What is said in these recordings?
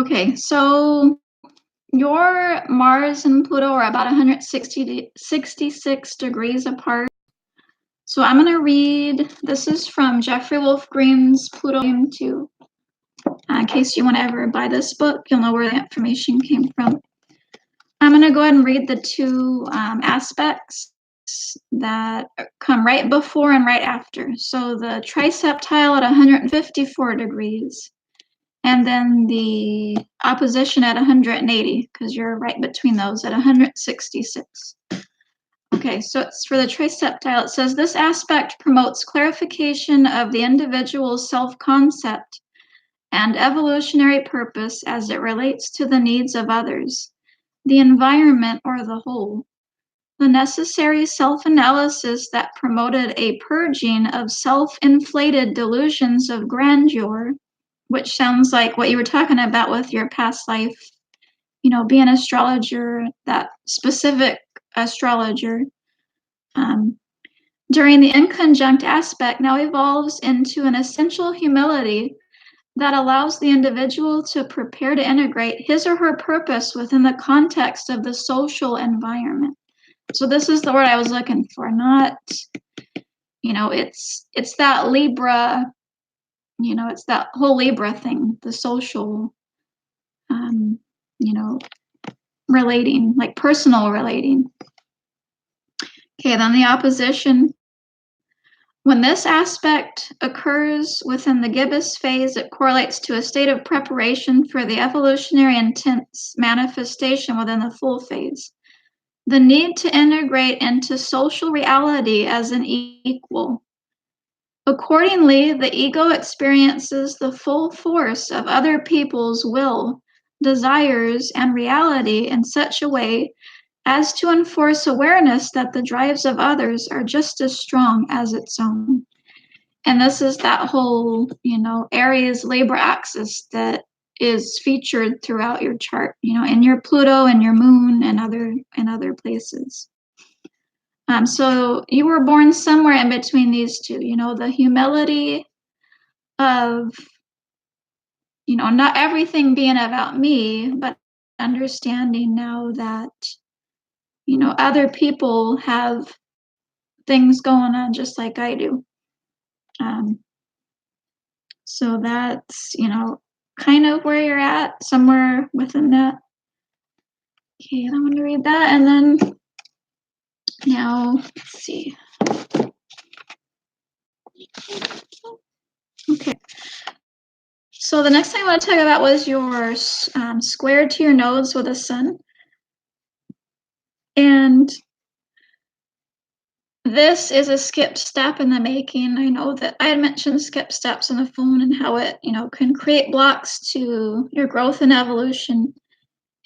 Okay, so your Mars and Pluto are about 166 degrees apart. So I'm going to read, this is from Jeffrey Wolf Green's Pluto Volume 2. In case you want to ever buy this book, you'll know where the information came from. I'm going to go ahead and read the two aspects that come right before and right after. So the triseptile at 154 degrees, and then the opposition at 180, because you're right between those at 166. Okay, so it's for the triseptile. It says this aspect promotes clarification of the individual's self-concept and evolutionary purpose as it relates to the needs of others, the environment, or the whole. The necessary self-analysis that promoted a purging of self-inflated delusions of grandeur, which sounds like what you were talking about with your past life, being an astrologer, that specific astrologer, during the inconjunct aspect now evolves into an essential humility that allows the individual to prepare to integrate his or her purpose within the context of the social environment. So this is the word I was looking for, not, it's that Libra, it's that whole Libra thing, the social, relating, like personal relating. Okay, then the opposition. When this aspect occurs within the gibbous phase, it correlates to a state of preparation for the evolutionary intense manifestation within the full phase. The need to integrate into social reality as an equal. Accordingly, the ego experiences the full force of other people's will, desires, and reality in such a way as to enforce awareness that the drives of others are just as strong as its own. And this is that whole, Aries Libra axis that is featured throughout your chart, in your Pluto and your moon and other places. So you were born somewhere in between these two, the humility of, not everything being about me, but understanding now that, other people have things going on just like I do. So that's, kind of where you're at, somewhere within that. Okay, I'm going to read that. And then now, let's see. Okay. So the next thing I want to talk about was your square to your nodes with a sun. And this is a skipped step in the making. I know that I had mentioned skip steps on the phone and how it, can create blocks to your growth and evolution.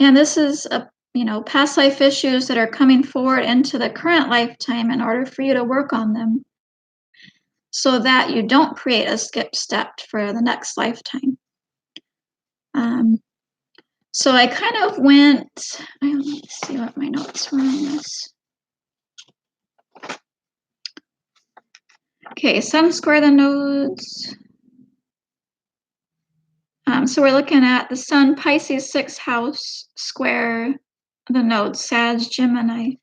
And this is past life issues that are coming forward into the current lifetime in order for you to work on them so that you don't create a skip step for the next lifetime. So I kind of went, let's see what my notes were on this. Okay, sun square the nodes. So we're looking at the sun, Pisces 6th house, square the nodes, Sag, Gemini.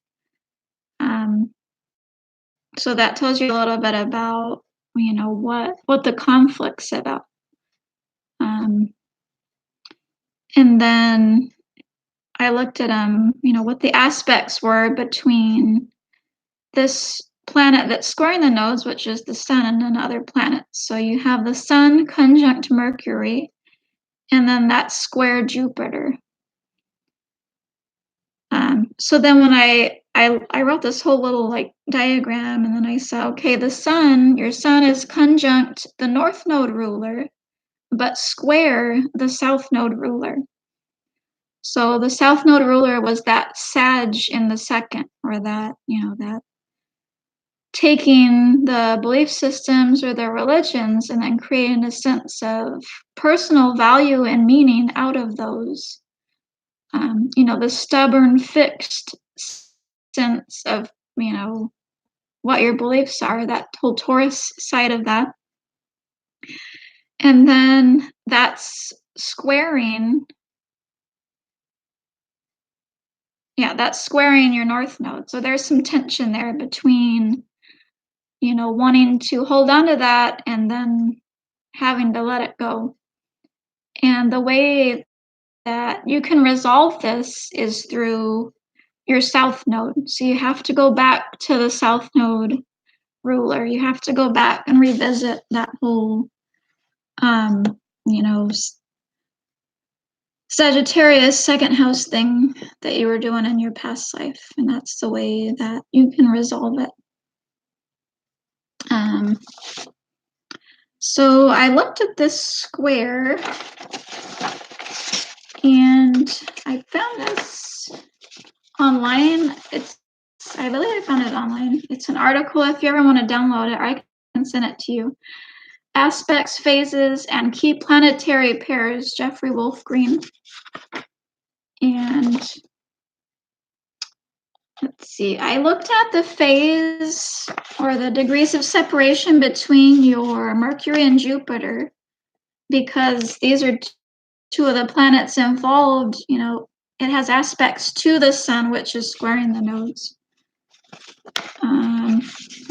So that tells you a little bit about, what the conflict's about. And then I looked at what the aspects were between this planet that's squaring the nodes, which is the sun, and another planet. So you have the sun conjunct Mercury, and then that square Jupiter. So then when I wrote this whole little diagram, and then I saw, okay, your sun is conjunct the north node ruler, but square the south node ruler. So the south node ruler was that Sag in the second, or that, that taking the belief systems or the religions and then creating a sense of personal value and meaning out of those. The stubborn, fixed sense of, what your beliefs are, that whole Taurus side of that. And then that's squaring Yeah, that's squaring your north node. So there's some tension there between, wanting to hold on to that and then having to let it go. And the way that you can resolve this is through your south node. So you have to go back to the south node ruler. You have to go back and revisit that whole, um, you know, Sagittarius second house thing that you were doing in your past life. And that's the way that you can resolve it. So I looked at this square and I found this online. I believe I found it online. It's an article. If you ever want to download it, I can send it to you. Aspects, Phases, and Key Planetary Pairs, Jeffrey Wolf Green. And let's see, I looked at the phase or the degrees of separation between your Mercury and Jupiter because these are two of the planets involved. It has aspects to the sun, which is squaring the nodes.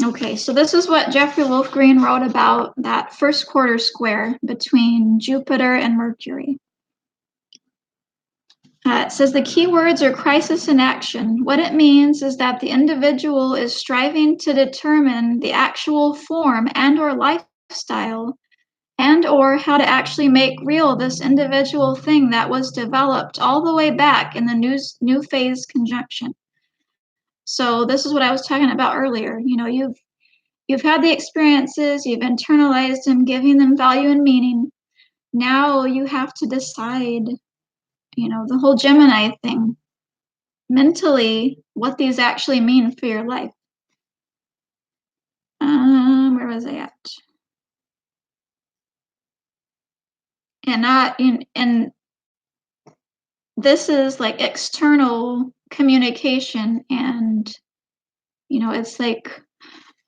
Okay, so this is what Jeffrey Wolf Green wrote about that first quarter square between Jupiter and Mercury. It says the key words are crisis and action. What it means is that the individual is striving to determine the actual form and or lifestyle and or how to actually make real this individual thing that was developed all the way back in the new phase conjunction. So this is what I was talking about earlier. You've had the experiences, you've internalized them, giving them value and meaning. Now you have to decide, the whole Gemini thing, mentally, what these actually mean for your life. Where was I at? And this is like external communication, and it's like,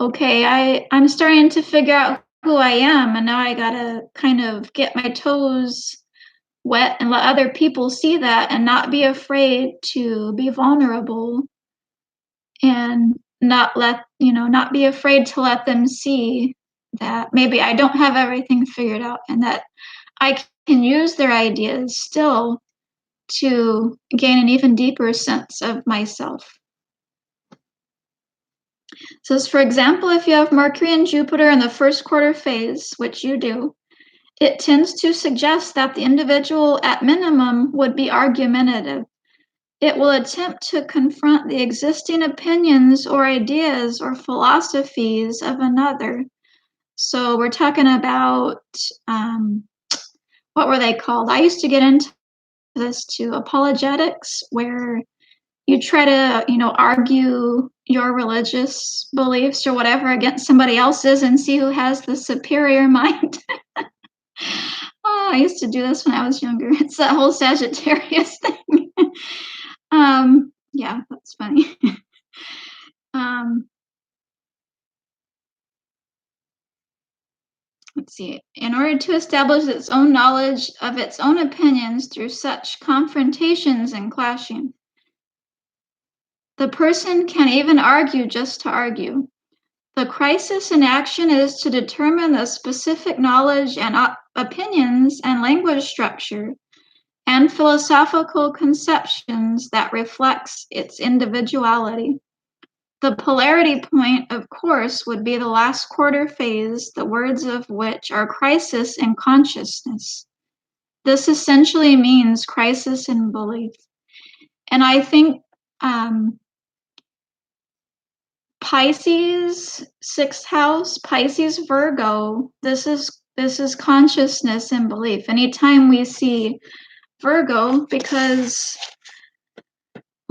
okay, I'm starting to figure out who I am, and now I gotta kind of get my toes wet and let other people see that and not be afraid to be vulnerable and not be afraid to let them see that maybe I don't have everything figured out and that I can use their ideas still to gain an even deeper sense of myself. So, for example, if you have Mercury and Jupiter in the first quarter phase, which you do, it tends to suggest that the individual, at minimum, would be argumentative. It will attempt to confront the existing opinions or ideas or philosophies of another. So we're talking about, what were they called? I used to get into this too, apologetics, where you try to, argue your religious beliefs or whatever against somebody else's and see who has the superior mind. Oh, I used to do this when I was younger. It's that whole Sagittarius thing. Yeah, that's funny. Let's see. In order to establish its own knowledge of its own opinions through such confrontations and clashing, the person can even argue just to argue. The crisis in action is to determine the specific knowledge and opinions and language structure and philosophical conceptions that reflects its individuality. The polarity point, of course, would be the last quarter phase, the words of which are crisis in consciousness. This essentially means crisis in belief. And I think Pisces, sixth house, Pisces, Virgo, this is consciousness and belief. Anytime we see Virgo, because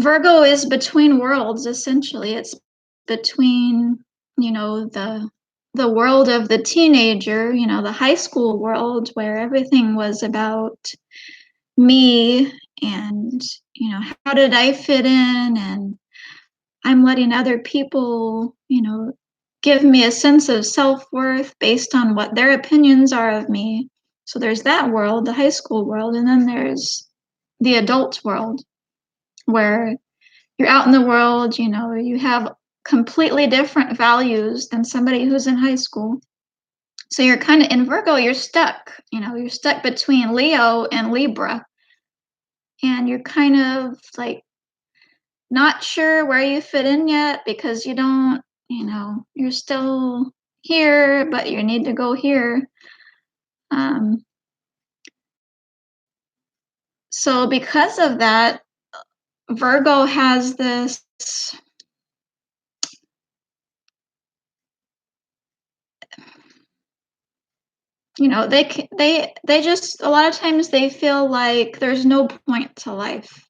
Virgo is between worlds, essentially. It's between, the world of the teenager, the high school world where everything was about me and, how did I fit in? And I'm letting other people, give me a sense of self-worth based on what their opinions are of me. So there's that world, the high school world, and then there's the adult world where you're out in the world, you have completely different values than somebody who's in high school. So you're kind of in Virgo, you're stuck, you're stuck between Leo and Libra. And you're kind of like not sure where you fit in yet because you don't, you're still here, but you need to go here. Um, so because of that, Virgo has this, they just a lot of times they feel like there's no point to life.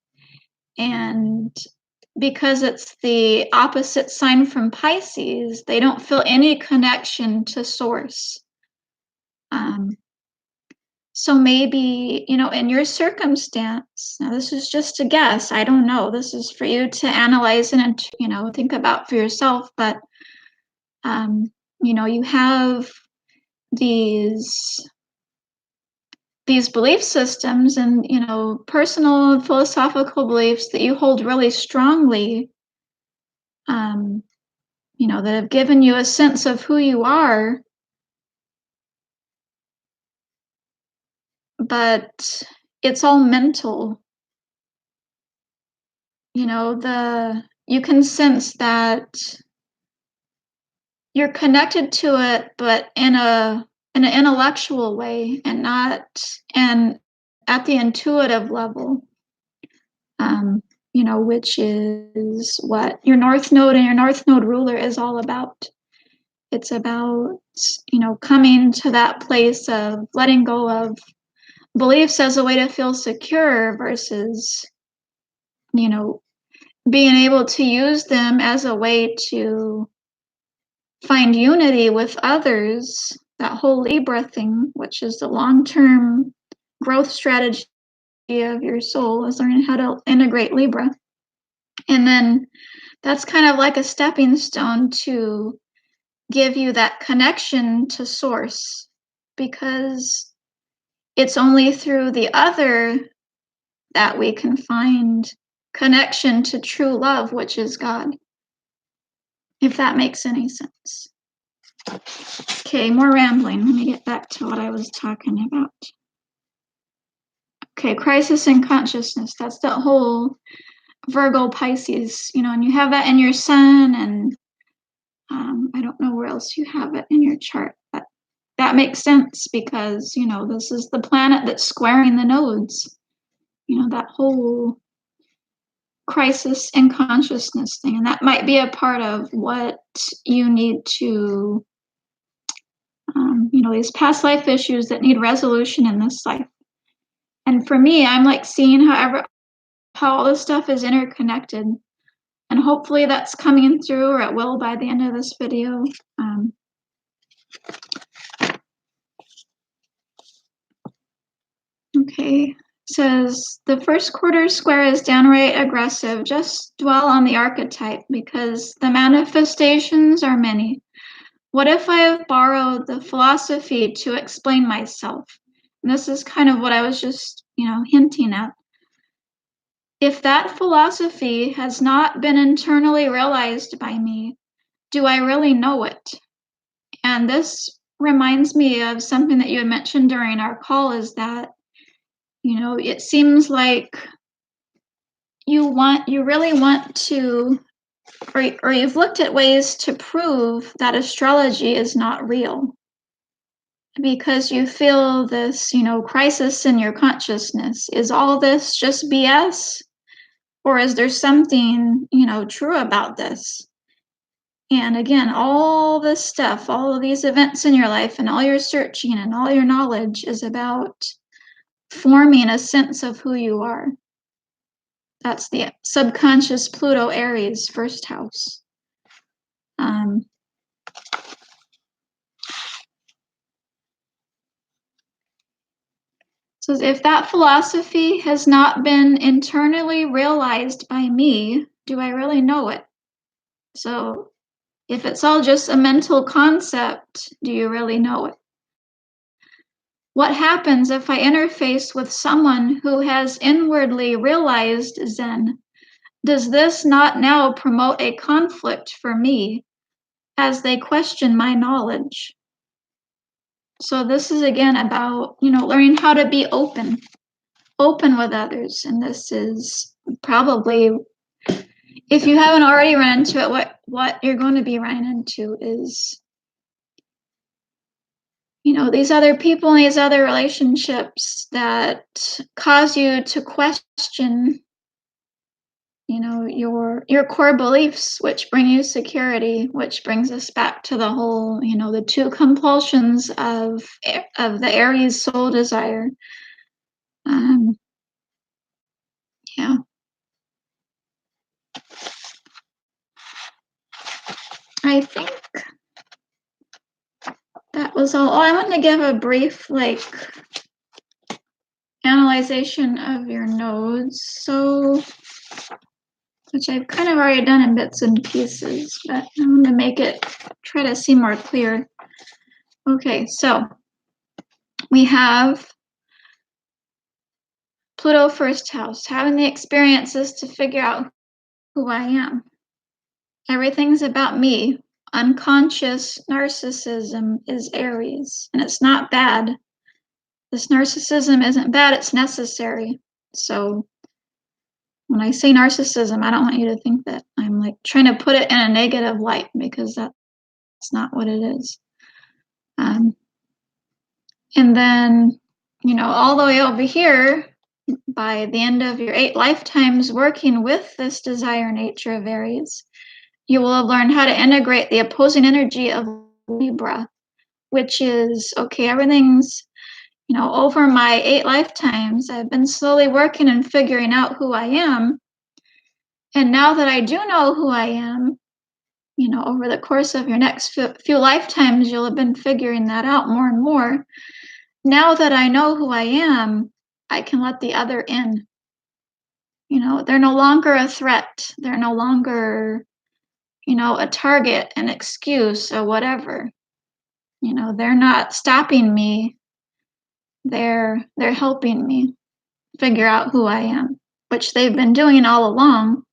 And because it's the opposite sign from Pisces, they don't feel any connection to source. So maybe, in your circumstance, now this is just a guess, I don't know. This is for you to analyze and, think about for yourself. But, you have these belief systems and, personal philosophical beliefs that you hold really strongly, that have given you a sense of who you are. But it's all mental. You can sense that you're connected to it, but in an intellectual way, and not and at the intuitive level. Which is what your North Node and your North Node ruler is all about. It's about, coming to that place of letting go of beliefs as a way to feel secure versus, being able to use them as a way to find unity with others, that whole Libra thing, which is the long-term growth strategy of your soul, is learning how to integrate Libra. And then that's kind of like a stepping stone to give you that connection to source, because it's only through the other that we can find connection to true love, which is God. If that makes any sense. Okay, more rambling. Let me get back to what I was talking about. Okay, crisis in consciousness. That's the whole Virgo Pisces, and you have that in your sun, and I don't know where else you have it in your chart, but that makes sense because, this is the planet that's squaring the nodes, that whole crisis in consciousness thing. And that might be a part of what you need to, these past life issues that need resolution in this life. And for me, I'm like seeing how all this stuff is interconnected. And hopefully that's coming through, or it will by the end of this video. Okay, says the first quarter square is downright aggressive. Just dwell on the archetype because the manifestations are many. What if I have borrowed the philosophy to explain myself? And this is kind of what I was just, hinting at. If that philosophy has not been internally realized by me, do I really know it? And this reminds me of something that you had mentioned during our call, is that, it seems like you really want to, or you've looked at ways to prove that astrology is not real because you feel this, crisis in your consciousness. Is all this just BS? Or is there something, true about this? And again, all this stuff, all of these events in your life and all your searching and all your knowledge is about forming a sense of who you are. That's the subconscious Pluto Aries first house. So if that philosophy has not been internally realized by me, do I really know it? So if it's all just a mental concept, do you really know it? What happens if I interface with someone who has inwardly realized Zen? Does this not now promote a conflict for me as they question my knowledge? So this is again about, learning how to be open with others. And this is probably, if you haven't already run into it, what you're going to be running into is, these other people and these other relationships that cause you to question, your core beliefs, which bring you security, which brings us back to the whole, the two compulsions of the Aries soul desire. Yeah. I think that was all. Oh, I want to give a brief, analyzation of your nodes. So, which I've kind of already done in bits and pieces, but I'm going to try to see more clear. Okay, so we have Pluto first house, having the experiences to figure out who I am. Everything's about me. Unconscious narcissism is Aries, and it's not bad. This narcissism isn't bad, it's necessary. So when I say narcissism, I don't want you to think that I'm trying to put it in a negative light, because that's not what it is. And then, all the way over here, by the end of your 8 lifetimes working with this desire nature of Aries, you will have learned how to integrate the opposing energy of Libra, which is, okay, everything's, over my 8 lifetimes, I've been slowly working and figuring out who I am. And now that I do know who I am, over the course of your next few lifetimes, you'll have been figuring that out more and more. Now that I know who I am, I can let the other in. They're no longer a threat. They're no longer, a target, an excuse, or whatever. They're not stopping me. They're helping me figure out who I am, which they've been doing all along.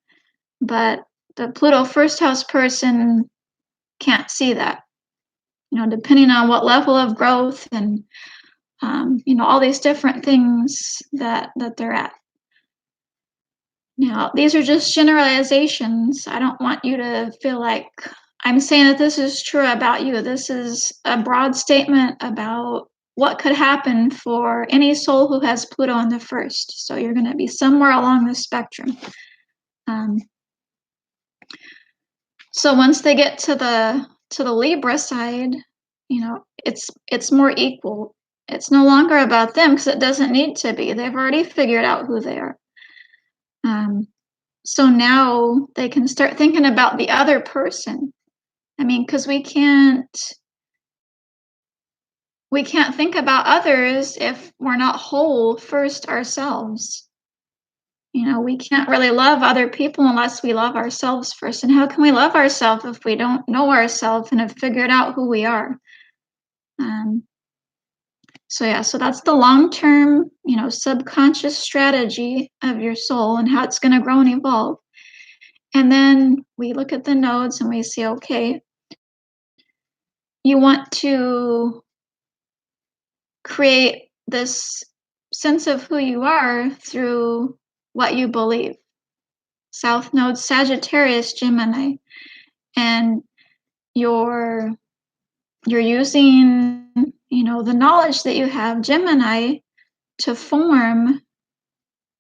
But the Pluto first house person can't see that. Depending on what level of growth and all these different things that they're at. Now, these are just generalizations. I don't want you to feel like I'm saying that this is true about you. This is a broad statement about what could happen for any soul who has Pluto in the first. So you're going to be somewhere along the spectrum. So once they get to the Libra side, it's more equal. It's no longer about them, because it doesn't need to be. They've already figured out who they are. So now they can start thinking about the other person. Because we can't think about others if we're not whole first ourselves. We can't really love other people unless we love ourselves first. And how can we love ourselves if we don't know ourselves and have figured out who we are? So that's the long-term, subconscious strategy of your soul and how it's going to grow and evolve. And then we look at the nodes and we see, okay, you want to create this sense of who you are through what you believe. South node, Sagittarius, Gemini. And you're using, the knowledge that you have, Gemini, to form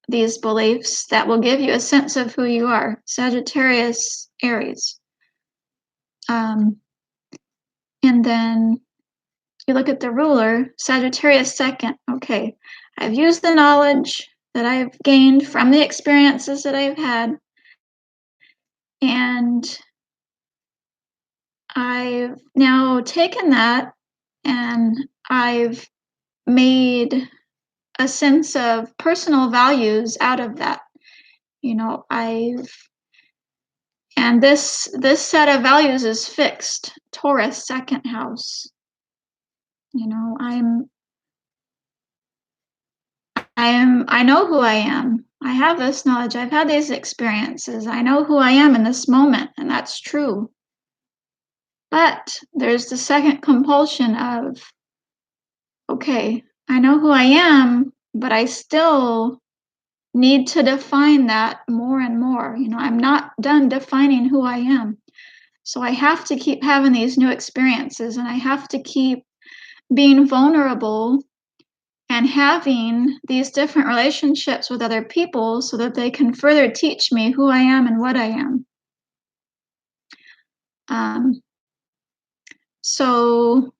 these beliefs that will give you a sense of who you are. Sagittarius, Aries. And then you look at the ruler, Sagittarius second. Okay, I've used the knowledge that I've gained from the experiences that I've had, and I've now taken that and I've made a sense of personal values out of that. And this set of values is fixed. Taurus, second house. I know who I am. I have this knowledge. I've had these experiences. I know who I am in this moment, and that's true. But there's the second compulsion of, okay, I know who I am, but I still need to define that more and more. I'm not done defining who I am. So I have to keep having these new experiences, and I have to keep being vulnerable and having these different relationships with other people so that they can further teach me who I am and what I am. Um, so,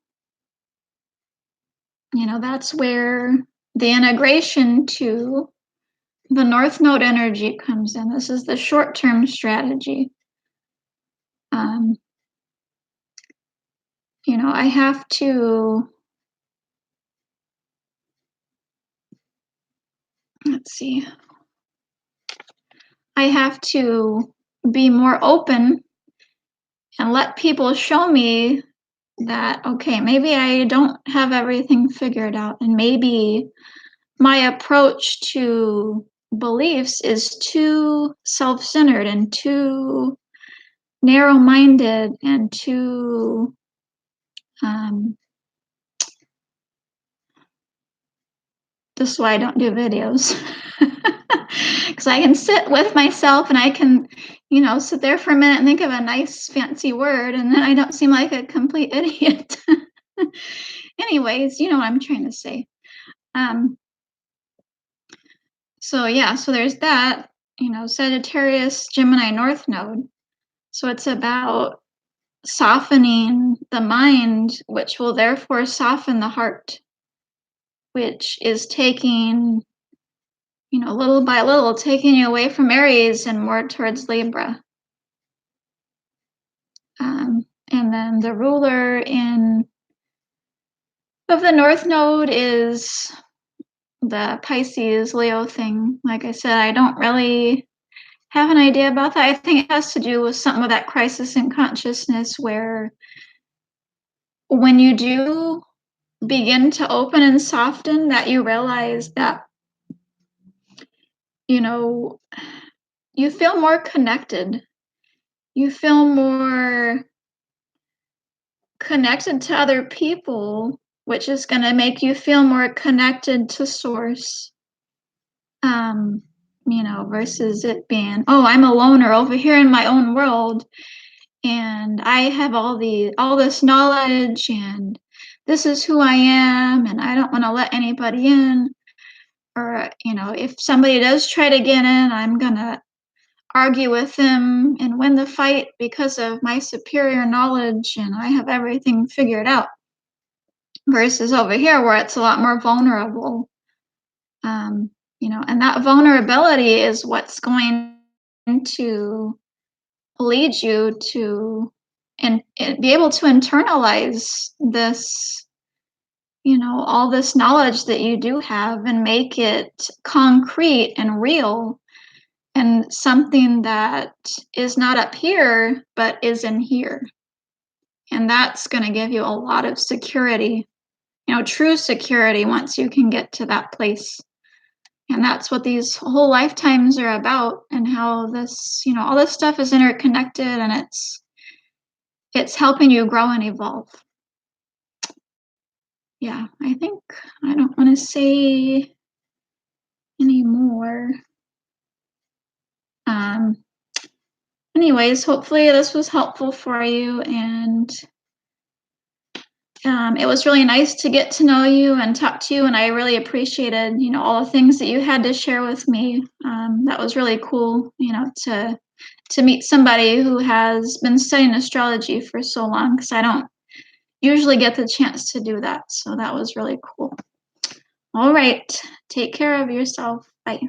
that's where the integration to the North Node energy comes in. This is the short term strategy. Um, I have to, let's see, I have to be more open and let people show me that, okay, maybe I don't have everything figured out, and maybe my approach to beliefs is too self centered and too narrow minded and too, um, this is why I don't do videos. Because I can sit with myself and I can, sit there for a minute and think of a nice fancy word, and then I don't seem like a complete idiot. Anyways, you know what I'm trying to say. Um, so yeah, so there's that, Sagittarius, Gemini, North Node. So it's about softening the mind, which will therefore soften the heart, which is taking, little by little, taking you away from Aries and more towards Libra. And then the ruler of the North Node is the Pisces Leo thing. Like I said, I don't really have an idea about that. I think it has to do with something of that crisis in consciousness, where when you do begin to open and soften, that you realize that, you feel more connected. You feel more connected to other people, which is going to make you feel more connected to source. Versus it being, oh, I'm a loner over here in my own world, and I have all this knowledge, and this is who I am, and I don't want to let anybody in. Or, if somebody does try to get in, I'm gonna argue with them and win the fight because of my superior knowledge and I have everything figured out. Versus over here where it's a lot more vulnerable. And that vulnerability is what's going to lead you to and be able to internalize this, all this knowledge that you do have, and make it concrete and real, and something that is not up here but is in here. And that's going to give you a lot of security, true security, once you can get to that place. And that's what these whole lifetimes are about, and how this, all this stuff is interconnected, and it's helping you grow and evolve. Yeah, I think I don't want to say any more. Anyways, hopefully this was helpful for you, and it was really nice to get to know you and talk to you, and I really appreciated, all the things that you had to share with me. That was really cool, to meet somebody who has been studying astrology for so long, because I don't usually get the chance to do that. So that was really cool. All right, take care of yourself. Bye.